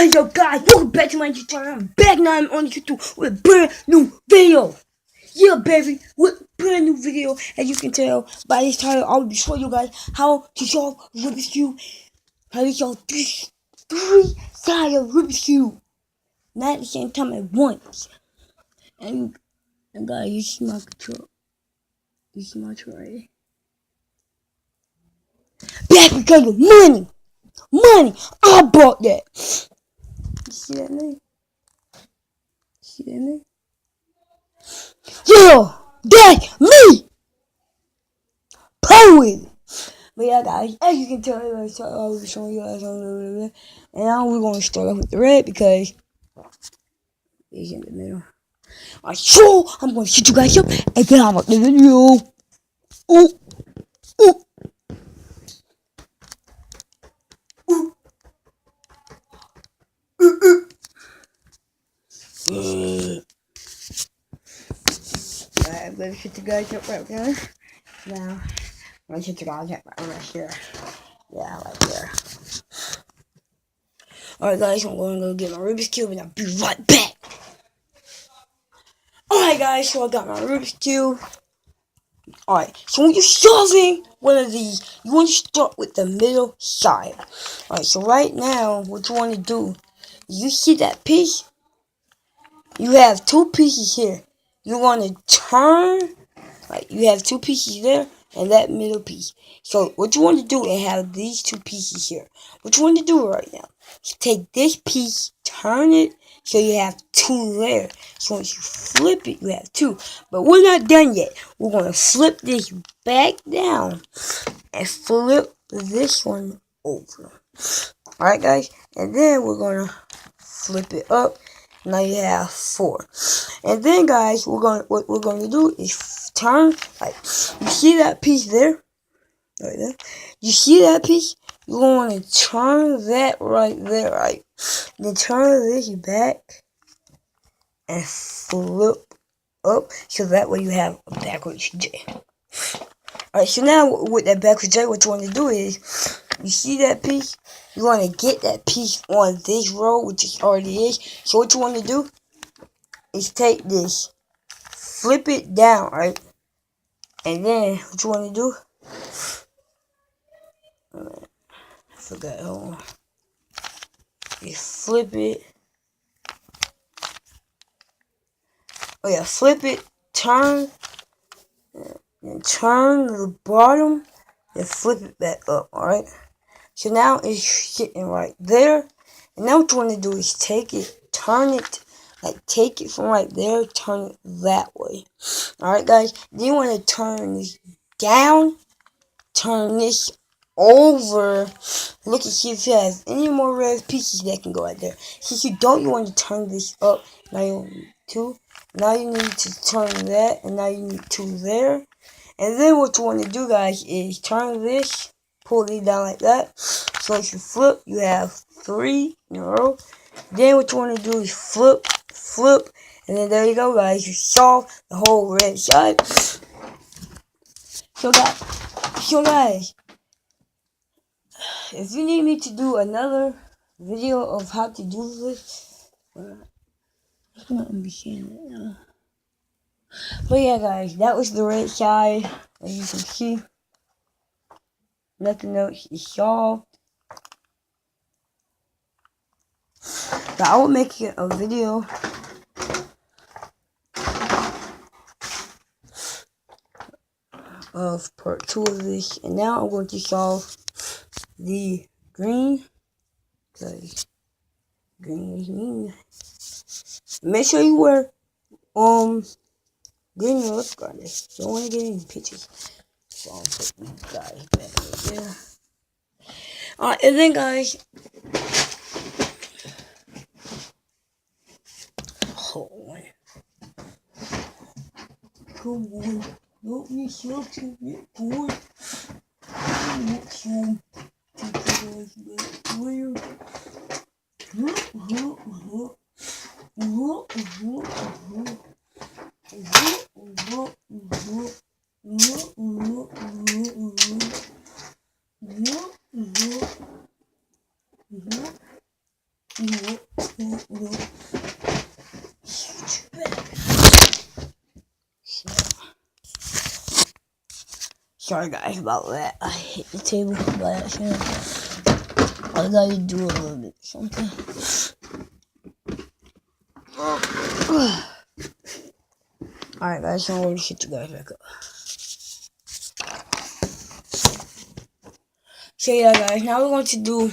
What is up, guys? Welcome back to my YouTube channel. I'm back now on YouTube with a brand new video. Yeah, baby, with a brand new video. As you can tell by this title, I will be showing you guys how to solve Rubik's Cube. How to solve three sides of Rubik's Cube. Not at the same time at once. And guys, you see my control. You see my control right here? Back because of money. Money. I bought that. You see that name? See that name? Yeah, that's me! Play with it! But yeah, guys, as you can tell, I'll be showing you guys and now we're going to start off with the red because it's in the middle. Alright, so I'm going to shoot you guys up and then I'm up the video. Ooh, ooh. Alright, I'm going to shoot you guys up right now. Now, I'm going to shoot you guys up right here. Yeah, right there. Alright, guys, I'm going to go get my Rubik's Cube and I'll be right back. Alright, guys, so I got my Rubik's Cube. Alright, so when you're solving one of these, you want to start with the middle side. Alright, so right now, what you want to do, you see that piece? You have two pieces here. You want to turn, like you have two pieces there and that middle piece. So what you want to do is have these two pieces here. What you want to do right now is take this piece, turn it, so you have two there. So once you flip it, you have two. But we're not done yet. We're going to flip this back down and flip this one over. Alright, guys? And then we're going to flip it up. Now you have four. And then, guys, what we're going to do is turn, like, you see that piece there? Right there? You see that piece? You're going to turn that right there, right? Then turn this back and flip up so that way you have a backwards J. Alright, so now with that backwards J, what you want to do is, you see that piece? You want to get that piece on this row, which it already is. So what you want to do is take this, flip it down, right? And then what you want to do? I forgot, hold on. You flip it. Oh yeah, flip it, turn, and turn the bottom, and flip it back up, alright? So now it's sitting right there. And now what you want to do is take it, turn it, like take it from right there, turn it that way. Alright, guys? Then you want to turn this down, turn this over. Look and see if it has any more red pieces that can go right there. Since you don't, you want to turn this up. Now you need two. Now you need to turn that, and now you need two there. And then what you want to do, guys, is turn this, pull it down like that. So if you flip, you have three in a row. Then what you want to do is flip, flip, and then there you go, guys. You solve the whole red side. So guys, if you need me to do another video of how to do this, it's not gonna be saying it now. But yeah, guys, that was the red side. As you can see, nothing else is solved. But I will make a video of part 2 of this, and now I'm going to solve the green. Because green is mean. Make sure you wear green and lip guard. Don't want to get any pictures. So I'll put these guys back right there. Alright, and then guys, hold on. Come on, help me solve to get going. Not some guys back clear. Sorry guys about that. I hit the table by accident. I gotta do a little bit something. Alright guys, so I'm gonna hit you guys back up. So yeah guys, now we're going to do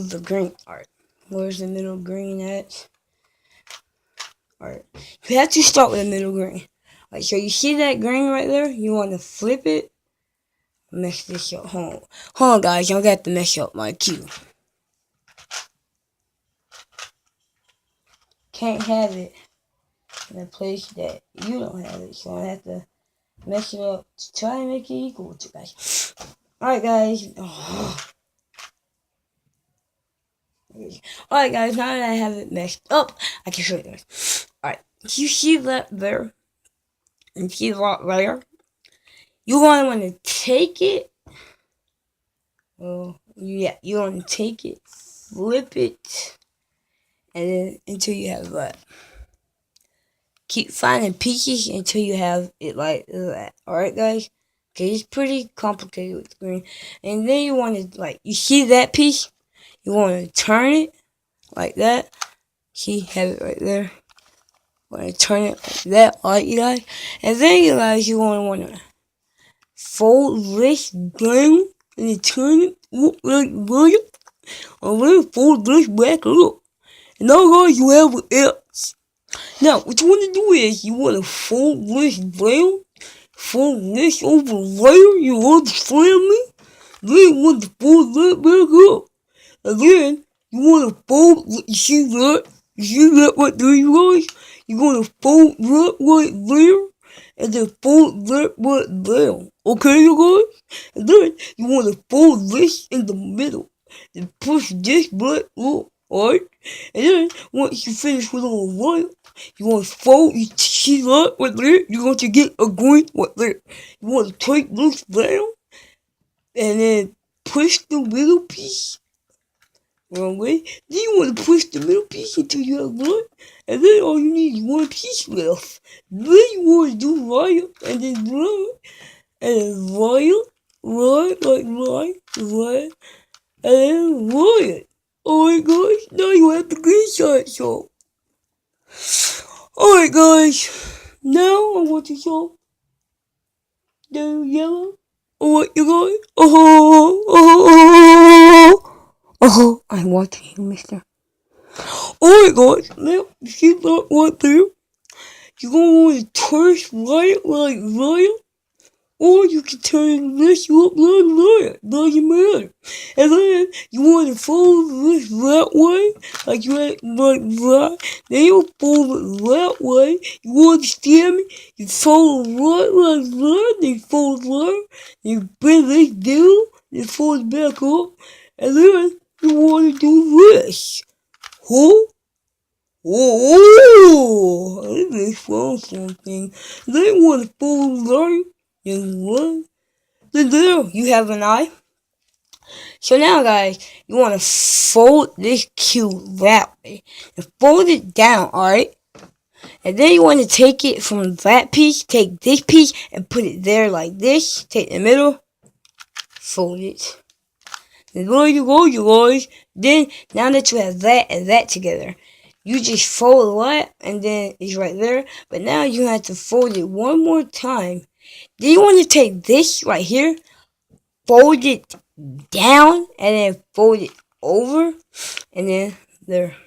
the green art. Where's the middle green at? Alright. You have to start with the middle green. Alright, so you see that green right there? You want to flip it. Mess this up. Hold on guys, I got to mess up my cue. Can't have it in a place that you don't have it. So I have to mess it up to try and make it equal to guys. Alright guys. Alright guys, now that I have it messed up, I can show you guys. Alright, you see that there? And see that there? You want to take it. Well, yeah, you want to take it, flip it, and then until you have that. Keep finding pieces until you have it like that. Alright guys? Okay, it's pretty complicated with the green. And then you want to, you see that piece? You want to turn it like that. See, have it right there. Want to turn it like that, alright you guys? And then you guys, you want to fold this down and then turn it up like that. And then fold this back up. And now guys, you have an X. Now, what you want to do is, you want to fold this down, fold this over there, you understand me? Then you want to fold that back up. And then, you want to fold, you see that? You see that right there, you guys? You're going to fold that right there, and then fold that right down. Okay, you guys? And then, you want to fold this in the middle, and push this back up, alright? And then, once you finish with all the right, you want to fold, you see that right there? You're going to get a green right there. You want to take this down, and then push the middle piece wrong way. Then you want to push the middle piece until you have one, and then all you need is one piece left. Then you want to do right, and then right, and then right, and then right. Alright guys, now you have the green side, so. Alright guys, now I want to show the yellow. Alright you guys, I want you, mister. Alright guys, now you see that right there? You're gonna want to turn right like that, or you can turn this up like that, doesn't matter. And then you want to fold this that way, like that. Then you fold it that way. You understand me? You fold it right like that, then you fold it right, then you bring this down, then fold it back up, and then you want to do this. Huh? Oh, I just found something. They want to fold right and what? Then there, you have an eye. So now, guys, you want to fold this cube that way and fold it down, alright? And then you want to take it from that piece, take this piece, and put it there like this. Take the middle, fold it. And there you go, you guys. Then, now that you have that and that together, you just fold that, and then it's right there. But now you have to fold it one more time. Then you want to take this right here, fold it down, and then fold it over, and then there.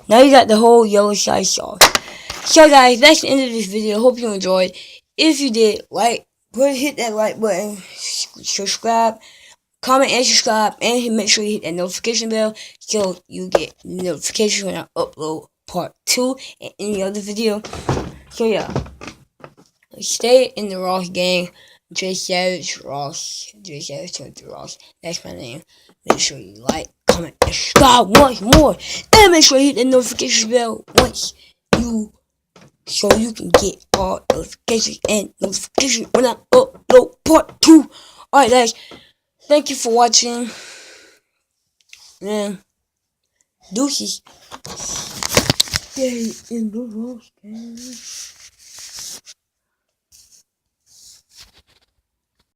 Now you got the whole yellow side solved. So guys, that's the end of this video. Hope you enjoyed. If you did, hit that like button, subscribe, comment and subscribe, and make sure you hit that notification bell so you get notification when I upload part 2 and any other video. So yeah, stay in the Ross gang. J Savage Ross, J Savage 23 Ross. That's my name. Make sure you like, comment, and subscribe once more, and make sure you hit the notification bell once you so you can get all notifications and notifications when I upload part 2. Alright guys, thank you for watching, and deuces. Stay in the roast,